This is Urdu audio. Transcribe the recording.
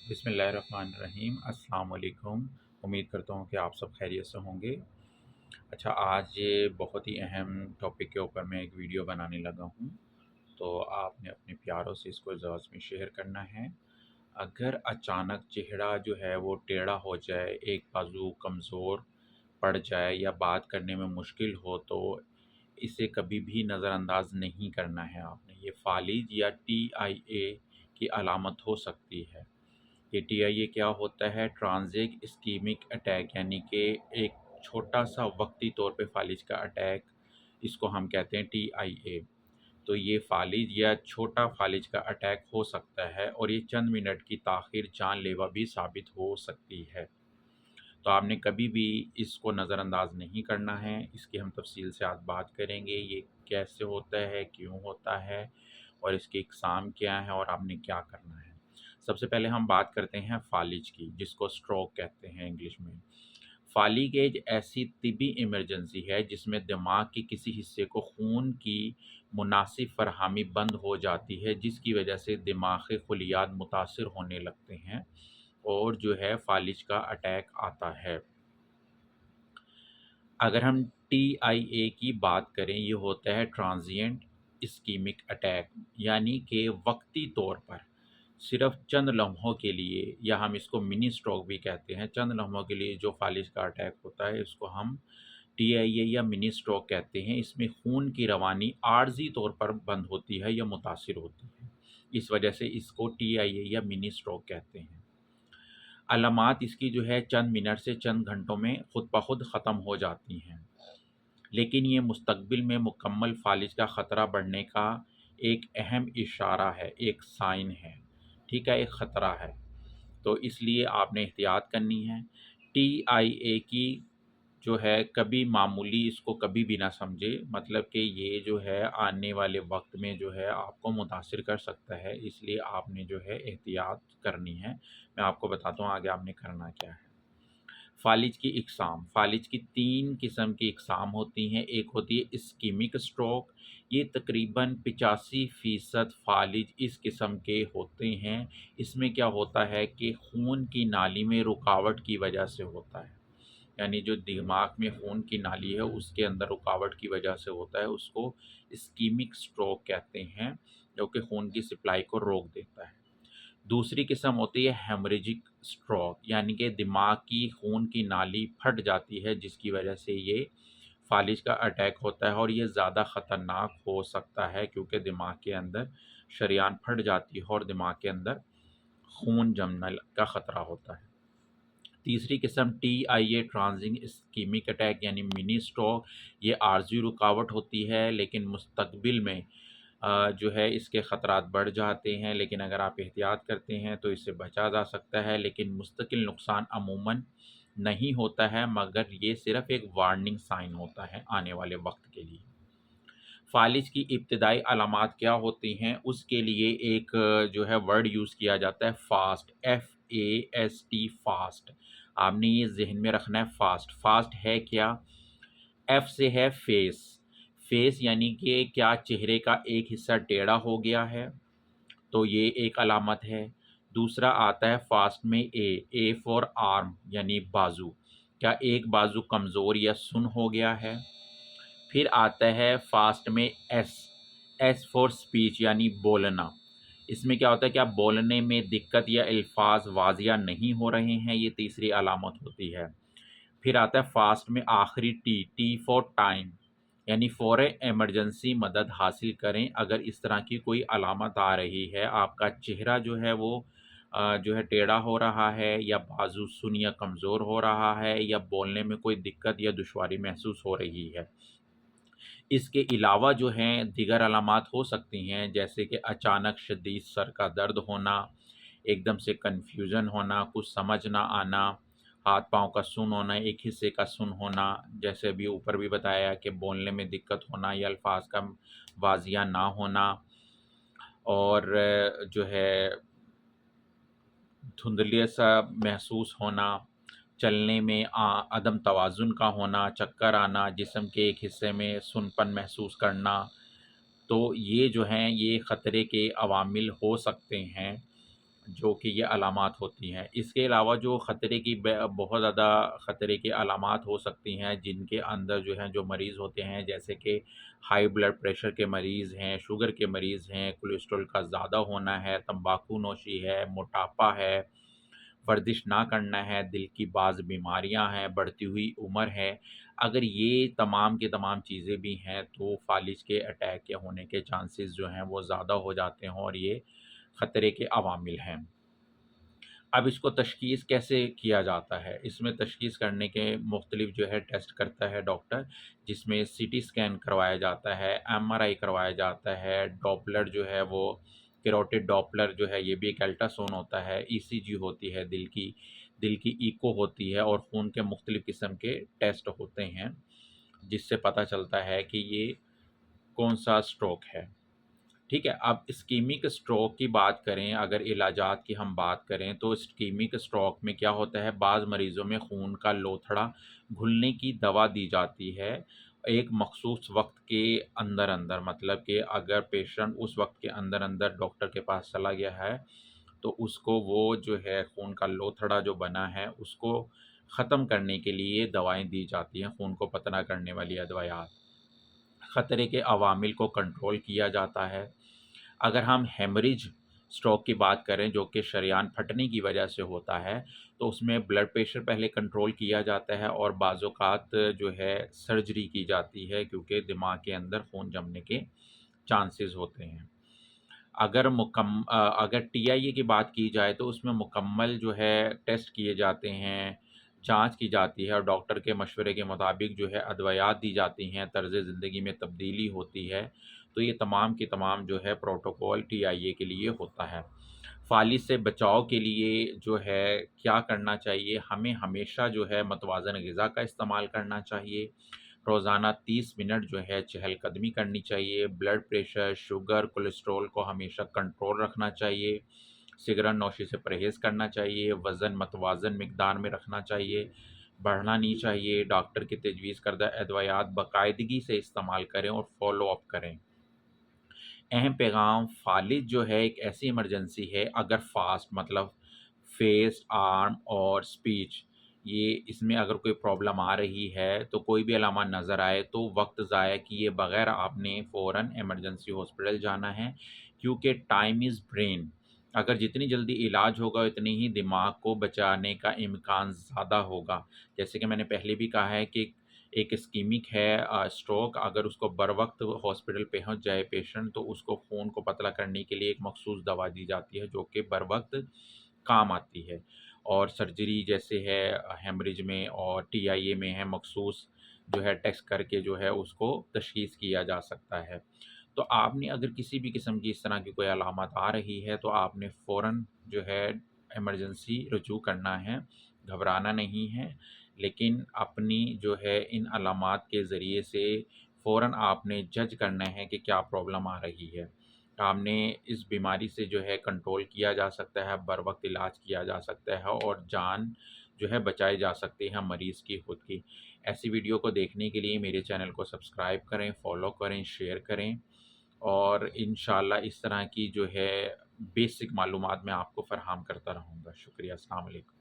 بسم اللہ الرحمن الرحیم۔ السلام علیکم۔ امید کرتا ہوں کہ آپ سب خیریت سے ہوں گے۔ اچھا، آج یہ بہت ہی اہم ٹاپک کے اوپر میں ایک ویڈیو بنانے لگا ہوں، تو آپ نے اپنے پیاروں سے اس کو لازمی شیئر کرنا ہے۔ اگر اچانک چہرہ جو ہے وہ ٹیڑھا ہو جائے، ایک بازو کمزور پڑ جائے یا بات کرنے میں مشکل ہو، تو اسے کبھی بھی نظر انداز نہیں کرنا ہے آپ نے۔ یہ فالج یا TIA کی علامت ہو سکتی ہے۔ یہ TIA کیا ہوتا ہے؟ ٹرانزیٹ اسکیمک اٹیک، یعنی کہ ایک چھوٹا سا وقتی طور پہ فالج کا اٹیک، اس کو ہم کہتے ہیں TIA۔ تو یہ فالج یا چھوٹا فالج کا اٹیک ہو سکتا ہے اور یہ چند منٹ کی تاخیر جان لیوا بھی ثابت ہو سکتی ہے۔ تو آپ نے کبھی بھی اس کو نظر انداز نہیں کرنا ہے۔ اس کی ہم تفصیل سے آج بات کریں گے، یہ کیسے ہوتا ہے، کیوں ہوتا ہے، اور اس کی اقسام کیا ہے اور آپ نے کیا کرنا ہے۔ سب سے پہلے ہم بات کرتے ہیں فالج کی، جس کو سٹروک کہتے ہیں انگلش میں۔ فالج ایک ایسی طبی ایمرجنسی ہے جس میں دماغ کے کسی حصے کو خون کی مناسب فراہمی بند ہو جاتی ہے، جس کی وجہ سے دماغی خلیات متاثر ہونے لگتے ہیں اور جو ہے فالج کا اٹیک آتا ہے۔ اگر ہم TIA کی بات کریں، یہ ہوتا ہے ٹرانزینٹ اسکیمک اٹیک، یعنی کہ وقتی طور پر صرف چند لمحوں کے لیے، یا ہم اس کو منی سٹروک بھی کہتے ہیں، چند لمحوں کے لیے جو فالج کا اٹیک ہوتا ہے اس کو ہم TIA یا منی سٹروک کہتے ہیں۔ اس میں خون کی روانی عارضی طور پر بند ہوتی ہے یا متاثر ہوتی ہے، اس وجہ سے اس کو TIA یا منی سٹروک کہتے ہیں۔ علامات اس کی جو ہے چند منٹ سے چند گھنٹوں میں خود بخود ختم ہو جاتی ہیں، لیکن یہ مستقبل میں مکمل فالج کا خطرہ بڑھنے کا ایک اہم اشارہ ہے، ایک سائن ہے، ٹھیک ہے، ایک خطرہ ہے۔ تو اس لیے آپ نے احتیاط کرنی ہے۔ TIA کی جو ہے کبھی معمولی اس کو کبھی بھی نہ سمجھے، مطلب کہ یہ جو ہے آنے والے وقت میں جو ہے آپ کو متاثر کر سکتا ہے، اس لیے آپ نے جو ہے احتیاط کرنی ہے۔ میں آپ کو بتاتا ہوں آگے آپ نے کرنا کیا ہے۔ فالج کی اقسام، فالج کی 3 قسم کی اقسام ہوتی ہیں۔ ایک ہوتی ہے اسکیمک سٹروک، یہ تقریباً 85% فالج اس قسم کے ہوتے ہیں۔ اس میں کیا ہوتا ہے کہ خون کی نالی میں رکاوٹ کی وجہ سے ہوتا ہے، یعنی جو دماغ میں خون کی نالی ہے اس کے اندر رکاوٹ کی وجہ سے ہوتا ہے، اس کو اسکیمک سٹروک کہتے ہیں، جو کہ خون کی سپلائی کو روک دیتا ہے۔ دوسری قسم ہوتی ہے ہیمریجک سٹروک، یعنی کہ دماغ کی خون کی نالی پھٹ جاتی ہے، جس کی وجہ سے یہ فالج کا اٹیک ہوتا ہے، اور یہ زیادہ خطرناک ہو سکتا ہے کیونکہ دماغ کے اندر شریان پھٹ جاتی ہے اور دماغ کے اندر خون جمنے کا خطرہ ہوتا ہے۔ تیسری قسم TIA ٹرانزینٹ اسکیمک اٹیک یعنی منی سٹروک، یہ عارضی رکاوٹ ہوتی ہے لیکن مستقبل میں جو ہے اس کے خطرات بڑھ جاتے ہیں، لیکن اگر آپ احتیاط کرتے ہیں تو اس سے بچا جا سکتا ہے، لیکن مستقل نقصان عموماً نہیں ہوتا ہے، مگر یہ صرف ایک وارننگ سائن ہوتا ہے آنے والے وقت کے لیے۔ فالج کی ابتدائی علامات کیا ہوتی ہیں، اس کے لیے ایک جو ہے ورڈ یوز کیا جاتا ہے فاسٹ، FAST، فاسٹ۔ آپ نے یہ ذہن میں رکھنا ہے، فاسٹ فاسٹ ہے کیا؟ F سے ہے فیس، فیس یعنی کہ کیا چہرے کا ایک حصہ ٹیڑھا ہو گیا ہے، تو یہ ایک علامت ہے۔ دوسرا آتا ہے فاسٹ میں A فور آرم یعنی بازو، کیا ایک بازو کمزور یا سن ہو گیا ہے۔ پھر آتا ہے فاسٹ میں ایس فور اسپیچ یعنی بولنا، اس میں کیا ہوتا ہے، کیا بولنے میں دقت یا الفاظ واضح نہیں ہو رہے ہیں، یہ تیسری علامت ہوتی ہے۔ پھر آتا ہے فاسٹ میں آخری ٹی فور ٹائم، یعنی فوری ایمرجنسی مدد حاصل کریں اگر اس طرح کی کوئی علامت آ رہی ہے، آپ کا چہرہ جو ہے وہ جو ہے ٹیڑھا ہو رہا ہے، یا بازو سن یا کمزور ہو رہا ہے، یا بولنے میں کوئی دقت یا دشواری محسوس ہو رہی ہے۔ اس کے علاوہ جو ہیں دیگر علامات ہو سکتی ہیں، جیسے کہ اچانک شدید سر کا درد ہونا، ایک دم سے کنفیوژن ہونا، کچھ سمجھ نہ آنا، ہاتھ پاؤں کا سن ہونا، ایک حصے کا سن ہونا، جیسے ابھی اوپر بھی بتایا کہ بولنے میں دقت ہونا یا الفاظ کا واضح نہ ہونا، اور جو ہے دھندلے سا محسوس ہونا، چلنے میں عدم توازن کا ہونا، چکر آنا، جسم کے ایک حصے میں سنپن محسوس کرنا، تو یہ جو ہیں یہ خطرے کے عوامل ہو سکتے ہیں جو کہ یہ علامات ہوتی ہیں۔ اس کے علاوہ جو خطرے کی بہت زیادہ خطرے کی علامات ہو سکتی ہیں، جن کے اندر جو ہیں جو مریض ہوتے ہیں، جیسے کہ ہائی بلڈ پریشر کے مریض ہیں، شوگر کے مریض ہیں، کولیسٹرول کا زیادہ ہونا ہے، تمباکو نوشی ہے، موٹاپا ہے، ورزش نہ کرنا ہے، دل کی بعض بیماریاں ہیں، بڑھتی ہوئی عمر ہے۔ اگر یہ تمام کی تمام چیزیں بھی ہیں تو فالج کے اٹیک کے ہونے کے چانسز جو ہیں وہ زیادہ ہو جاتے ہیں، اور یہ خطرے کے عوامل ہیں۔ اب اس کو تشخیص کیسے کیا جاتا ہے؟ اس میں تشخیص کرنے کے مختلف جو ہے ٹیسٹ کرتا ہے ڈاکٹر، جس میں سی ٹی اسکین کروایا جاتا ہے، ایم آر آئی کروایا جاتا ہے، ڈاپلر جو ہے وہ کیروٹِڈ ڈاپلر جو ہے یہ بھی ایک الٹراساؤنڈ ہوتا ہے، ای سی جی ہوتی ہے دل کی ایکو ہوتی ہے، اور خون کے مختلف قسم کے ٹیسٹ ہوتے ہیں، جس سے پتہ چلتا ہے کہ یہ کون سا اسٹروک ہے۔ ٹھیک ہے، اب اسکیمک اسٹروک کی بات کریں، اگر علاجات کی ہم بات کریں تو اسکیمک اسٹروک میں کیا ہوتا ہے، بعض مریضوں میں خون کا لوتھڑا گھلنے کی دوا دی جاتی ہے ایک مخصوص وقت کے اندر اندر، مطلب کہ اگر پیشنٹ اس وقت کے اندر اندر ڈاکٹر کے پاس چلا گیا ہے تو اس کو وہ جو ہے خون کا لوتھڑا جو بنا ہے اس کو ختم کرنے کے لیے دوائیں دی جاتی ہیں، خون کو پتلا کرنے والی ادویات۔ خطرے کے عوامل کو کنٹرول کیا جاتا ہے۔ اگر ہم ہیمریج اسٹروک کی بات کریں جو کہ شریان پھٹنے کی وجہ سے ہوتا ہے، تو اس میں بلڈ پریشر پہلے کنٹرول کیا جاتا ہے، اور بعض اوقات جو ہے سرجری کی جاتی ہے، کیونکہ دماغ کے اندر خون جمنے کے چانسز ہوتے ہیں۔ اگر ٹی آئی اے کی بات کی جائے تو اس میں مکمل جو ہے ٹیسٹ کیے جاتے ہیں، جانچ کی جاتی ہے، اور ڈاکٹر کے مشورے کے مطابق جو ہے ادویات دی جاتی ہیں، طرز زندگی میں تبدیلی ہوتی ہے، تو یہ تمام کی تمام جو ہے پروٹوکول ٹی آئی اے کے لیے ہوتا ہے۔ فالج سے بچاؤ کے لیے جو ہے کیا کرنا چاہیے، ہمیں ہمیشہ جو ہے متوازن غذا کا استعمال کرنا چاہیے، روزانہ 30 منٹ جو ہے چہل قدمی کرنی چاہیے، بلڈ پریشر، شوگر، کولیسٹرول کو ہمیشہ کنٹرول رکھنا چاہیے، سگریٹ نوشی سے پرہیز کرنا چاہیے، وزن متوازن مقدار میں رکھنا چاہیے، بڑھنا نہیں چاہیے، ڈاکٹر کی تجویز کردہ ادویات باقاعدگی سے استعمال کریں اور فالو اپ کریں۔ اہم پیغام، فالج جو ہے ایک ایسی ایمرجنسی ہے، اگر فاسٹ مطلب فیس، آرم اور سپیچ، یہ اس میں اگر کوئی پرابلم آ رہی ہے تو کوئی بھی علامات نظر آئے تو وقت ضائع کیے بغیر آپ نے فوراً ایمرجنسی ہاسپٹل جانا ہے، کیونکہ ٹائم از برین۔ اگر جتنی جلدی علاج ہوگا اتنی ہی دماغ کو بچانے کا امکان زیادہ ہوگا۔ جیسے کہ میں نے پہلے بھی کہا ہے کہ ایک اسکیمک ہے اسٹروک، اگر اس کو بر وقت ہاسپٹل پہنچ جائے پیشنٹ تو اس کو خون کو پتلا کرنے کے لیے ایک مخصوص دوا دی جاتی ہے جو کہ بر وقت کام آتی ہے، اور سرجری جیسے ہے ہیمریج میں اور ٹی آئی اے میں ہے مخصوص جو ہے ٹیسٹ کر کے جو ہے اس کو تشخیص کیا جا سکتا ہے۔ تو آپ نے اگر کسی بھی قسم کی اس طرح کی کوئی علامات آ رہی ہے تو آپ نے فوراً جو ہے ایمرجنسی رجوع کرنا ہے، گھبرانا نہیں ہے، لیکن اپنی جو ہے ان علامات کے ذریعے سے فوراً آپ نے جج کرنا ہے کہ کیا پرابلم آ رہی ہے۔ آپ نے اس بیماری سے جو ہے کنٹرول کیا جا سکتا ہے، بر وقت علاج کیا جا سکتا ہے، اور جان جو ہے بچائی جا سکتی ہے مریض کی خود کی۔ ایسی ویڈیو کو دیکھنے کے لیے میرے چینل کو سبسکرائب کریں، فالو کریں، شیئر کریں، اور انشاءاللہ اس طرح کی جو ہے بیسک معلومات میں آپ کو فراہم کرتا رہوں گا۔ شکریہ، السلام علیکم۔